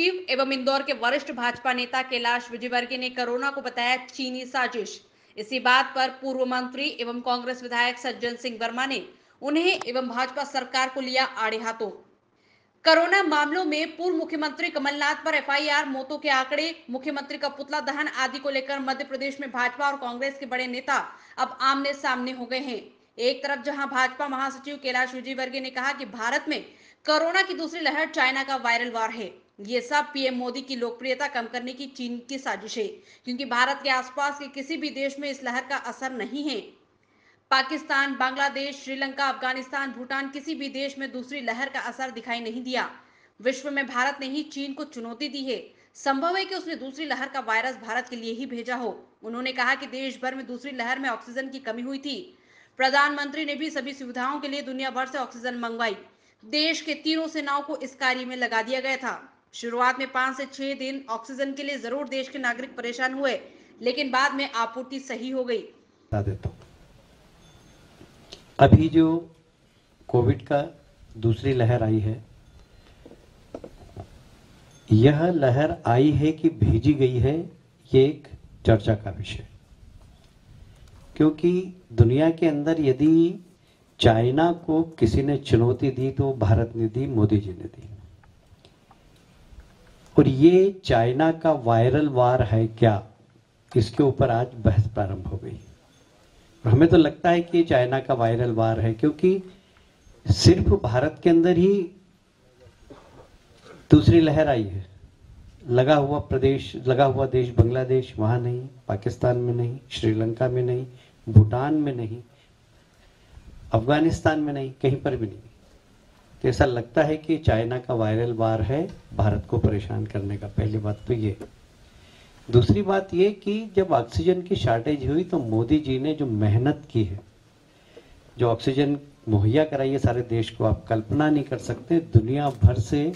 महासचिव एवं इंदौर के वरिष्ठ भाजपा नेता कैलाश विजयवर्गीय ने कोरोना को बताया चीनी साजिश। इसी बात पर पूर्व मंत्री एवं कांग्रेस विधायक सज्जन सिंह वर्मा ने उन्हें एवं भाजपा सरकार को लिया आड़े हाथों। कोरोना मामलों में पूर्व मुख्यमंत्री कमलनाथ पर एफआईआर, मौतों के आंकड़े, मुख्यमंत्री का पुतला दहन आदि को लेकर मध्य प्रदेश में भाजपा और कांग्रेस के बड़े नेता अब आमने सामने हो गए हैं। एक तरफ जहां भाजपा महासचिव कैलाश विजयवर्गीय ने कहा कि भारत में कोरोना की दूसरी लहर चाइना का वायरल वार है, ये सब पीएम मोदी की लोकप्रियता कम करने की चीन की साजिश है, क्योंकि भारत के आसपास के किसी भी देश में इस लहर का असर नहीं है। पाकिस्तान, बांग्लादेश, श्रीलंका, अफगानिस्तान, भूटान, किसी भी देश में दूसरी लहर का असर दिखाई नहीं दिया। विश्व में भारत ने ही चीन को चुनौती दी है। संभव है कि उसने दूसरी लहर का वायरस भारत के लिए ही भेजा हो। उन्होंने कहा कि देश भर में दूसरी लहर में ऑक्सीजन की कमी हुई थी। प्रधानमंत्री ने भी सभी सुविधाओं के लिए दुनिया भर से ऑक्सीजन मंगवाई। देश के तीनों सेनाओं को इस कार्य में लगा दिया गया था। शुरुआत में 5 से 6 दिन ऑक्सीजन के लिए जरूर देश के नागरिक परेशान हुए, लेकिन बाद में आपूर्ति सही हो गई। अभी जो कोविड का दूसरी लहर आई है, यह लहर आई है कि भेजी गई है, ये एक चर्चा का विषय। क्योंकि दुनिया के अंदर यदि चाइना को किसी ने चुनौती दी तो भारत ने दी, मोदी जी ने दी। और ये चाइना का वायरल वार है क्या, इसके ऊपर आज बहस प्रारंभ हो गई। हमें तो लगता है कि चाइना का वायरल वार है, क्योंकि सिर्फ भारत के अंदर ही दूसरी लहर आई है। लगा हुआ देश बांग्लादेश, वहां नहीं, पाकिस्तान में नहीं, श्रीलंका में नहीं, भूटान में नहीं, अफगानिस्तान में नहीं, कहीं पर भी नहीं। तो ऐसा लगता है कि चाइना का वायरल वार है भारत को परेशान करने का। पहली बात तो ये। दूसरी बात ये कि जब ऑक्सीजन की शॉर्टेज हुई तो मोदी जी ने जो मेहनत की है, जो ऑक्सीजन मुहैया कराई है सारे देश को, आप कल्पना नहीं कर सकते। दुनिया भर से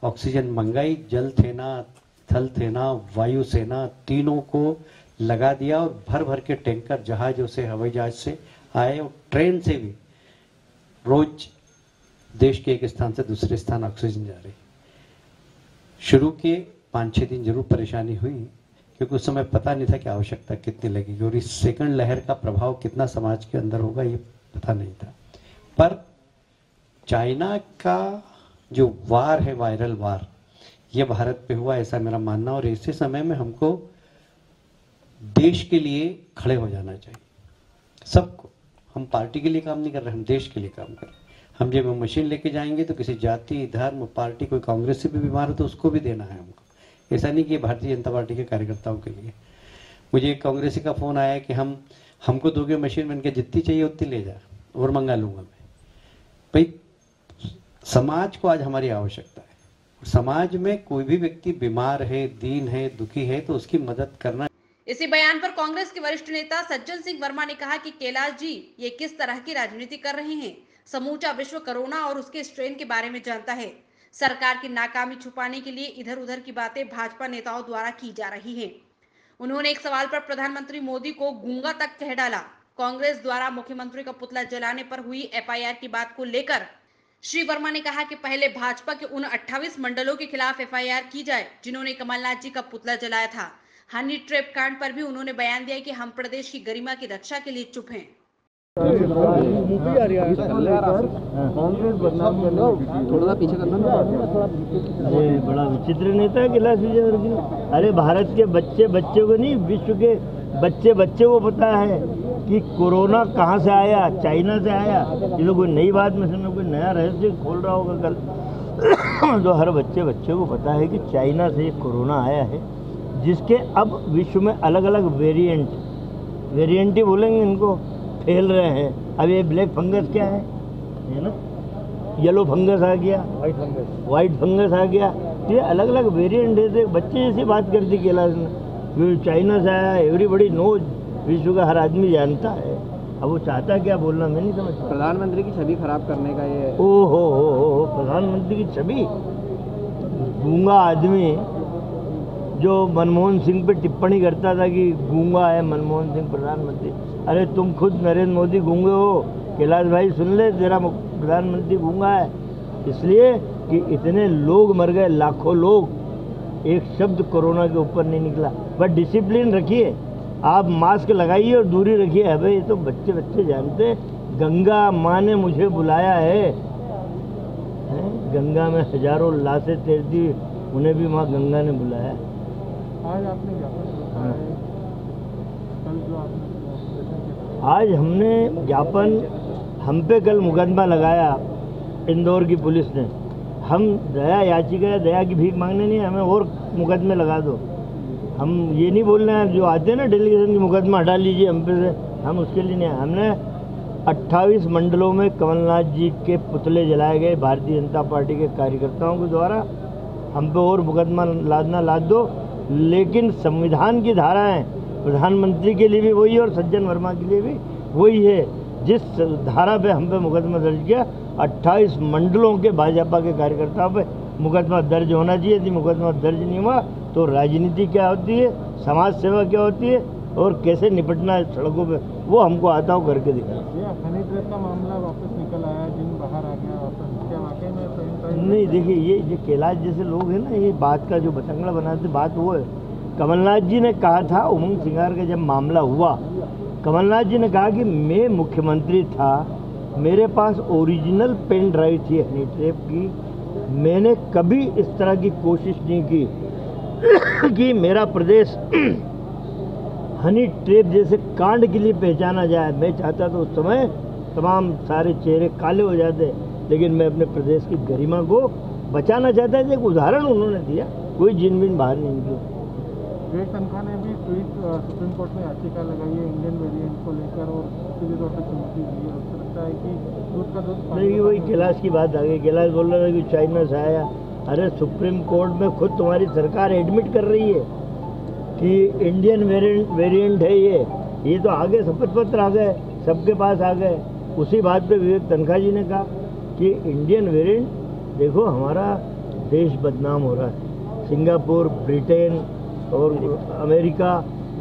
ऑक्सीजन मंगाई, जल सेना, थल सेना, वायु सेना, तीनों को लगा दिया और भर भर के टैंकर जहाजों से, हवाई जहाज से आए और ट्रेन से भी रोज देश के एक स्थान से दूसरे स्थान ऑक्सीजन जा रही। शुरू के 5-6 दिन जरूर परेशानी हुई, क्योंकि उस समय पता नहीं था कि आवश्यकता कितनी लगेगी और इस सेकंड लहर का प्रभाव कितना समाज के अंदर होगा, ये पता नहीं था। पर चाइना का जो वार है, वायरल वार, ये भारत पे हुआ, ऐसा मेरा मानना। और ऐसे समय में हमको देश के लिए खड़े हो जाना चाहिए, सबको। हम पार्टी के लिए काम नहीं कर रहे, हम देश के लिए काम कर रहे हैं। हम जब मशीन लेके जाएंगे तो किसी जाति, धर्म, पार्टी, कोई कांग्रेस से भी बीमार हो तो उसको भी देना है हमको। ऐसा नहीं कि भारतीय जनता पार्टी के कार्यकर्ताओं के लिए। मुझे एक कांग्रेसी का फोन आया कि हमको दोगे मशीन, बन के जितनी चाहिए उतनी ले जा और मंगा लूंगा मैं। भाई, समाज को आज हमारी आवश्यकता है। समाज में कोई भी व्यक्ति बीमार है, दीन है, दुखी है तो उसकी मदद करना। इसी बयान पर कांग्रेस के वरिष्ठ नेता सज्जन सिंह वर्मा ने कहा कि कैलाश जी ये किस तरह की राजनीति कर रहे हैं। समूचा विश्व कोरोना और उसके स्ट्रेन के बारे में जानता है। सरकार की नाकामी छुपाने के लिए इधर उधर की बातें भाजपा नेताओं द्वारा की जा रही हैं। उन्होंने एक सवाल पर प्रधानमंत्री मोदी को गूंगा तक कह डाला। कांग्रेस द्वारा मुख्यमंत्री का पुतला जलाने पर हुई एफआईआर की बात को लेकर श्री वर्मा ने कहा कि पहले भाजपा के उन 28 मंडलों के खिलाफ एफआईआर की जाए जिन्होंने कमलनाथ जी का पुतला जलाया था। हनी ट्रैप कांड पर भी उन्होंने बयान दिया कि हम प्रदेश की गरिमा की रक्षा के लिए चुप हैं। थोड़ा पीछे करना, ये बड़ा विचित्र नेता है कैलाश विजयवर्गीय। अरे भारत के बच्चे को नहीं, विश्व के बच्चे को पता है कि कोरोना कहाँ से आया, चाइना से आया। ये लोग कोई नई बात में से कोई नया रहस्य खोल रहा होगा कल। जो हर बच्चे को पता है कि चाइना से ये कोरोना आया है, जिसके अब विश्व में अलग अलग वेरिएंट ही बोलेंगे इनको, फैल रहे हैं। अब ये ब्लैक फंगस क्या है ना, येलो फंगस आ गया, वाइट फंगस आ गया। तो ये अलग अलग वेरिएंट है। बच्चे जैसी बात करती कैलाश ने, चाइना से आया, एवरीबडी नोज, विश्व का हर आदमी जानता है। अब वो चाहता क्या बोलना मैं नहीं समझता। प्रधानमंत्री की छवि खराब करने का ये ओ प्रधानमंत्री की छवि। गूंगा आदमी जो मनमोहन सिंह पे टिप्पणी करता था कि गूंगा है मनमोहन सिंह प्रधानमंत्री। अरे तुम खुद नरेंद्र मोदी गूंगे हो, कैलाश भाई सुन ले, तेरा प्रधानमंत्री गूंगा है। इसलिए कि इतने लोग मर गए, लाखों लोग एक शब्द कोरोना के ऊपर नहीं निकला। बट डिसिप्लिन रखिए, आप मास्क लगाइए और दूरी रखिए। अबे ये तो बच्चे बच्चे जानते हैं, गंगा माँ ने मुझे बुलाया है। गंगा में हजारों लाशें तैरती, उन्हें भी माँ गंगा ने बुलाया। आज आपने ज्ञापन सौंपा है, कल जो आपने आज हमने ज्ञापन, हम पे कल मुकदमा लगाया इंदौर की पुलिस ने। हम दया याचिका, दया की भीख मांगने नहीं, हमें और मुकदमे लगा दो। हम ये नहीं बोल रहे हैं जो आते हैं ना डेलीगेशन की मुकदमा हटा लीजिए हम पे से, हम उसके लिए नहीं। हमने 28 मंडलों में कमलनाथ जी के पुतले जलाए गए भारतीय जनता पार्टी के कार्यकर्ताओं के द्वारा। हम पे और मुकदमा लादना लाद दो, लेकिन संविधान की धाराएं प्रधानमंत्री के लिए भी वही है और सज्जन वर्मा के लिए भी वही है। जिस धारा पे हम पे मुकदमा दर्ज किया, 28 मंडलों के भाजपा के कार्यकर्ताओं पे मुकदमा दर्ज होना चाहिए। यदि मुकदमा दर्ज नहीं हुआ तो राजनीति क्या होती है, समाज सेवा क्या होती है और कैसे निपटना है सड़कों पे, वो हमको आता हो करके दिखाएं। ये हनी ट्रैप का मामला वापस निकल आया, जिन बाहर आ गया वापस, क्या वाकई में सही? नहीं, देखिए ये कैलाश जैसे लोग हैं ना, ये बात का जो बतंगड़ा बनाते, बात वो है। कमलनाथ जी ने कहा था, उमंग सिंगार का जब मामला हुआ, कमलनाथ जी ने कहा कि मैं मुख्यमंत्री था, मेरे पास ओरिजिनल पेन ड्राइव थी हनी ट्रैप की, मैंने कभी इस तरह की कोशिश नहीं की कि मेरा प्रदेश हनी ट्रैप जैसे कांड के लिए पहचाना जाए। मैं चाहता तो उस समय तमाम सारे चेहरे काले हो जाते, लेकिन मैं अपने प्रदेश की गरिमा को बचाना चाहता था। एक उदाहरण उन्होंने दिया, कोई जिनबिन बाहर नहीं निकली। विवेक तनखा ने भी सुप्रीम कोर्ट में याचिका लगाई है इंडियन वेरिएंट को लेकर और सीधे तौर पर चुनौती दी है। उससे लगता है कि दूध का दूध नहीं, वही कैलाश की बात आ गई। कैलाश बोल रहा था कि चाइना से आया। अरे सुप्रीम कोर्ट में खुद तुम्हारी सरकार एडमिट कर रही है कि इंडियन वेरिएंट है ये तो आ गए, शपथ पत्र आ गए, सबके पास आ गए। उसी बात पे विवेक तनखा जी ने कहा कि इंडियन वेरिएंट, देखो हमारा देश बदनाम हो रहा है। सिंगापुर, ब्रिटेन और अमेरिका,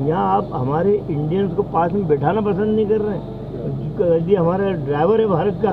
यहाँ आप हमारे इंडियंस को पास में बैठाना पसंद नहीं कर रहे हैं। यदि हमारा ड्राइवर है भारत का,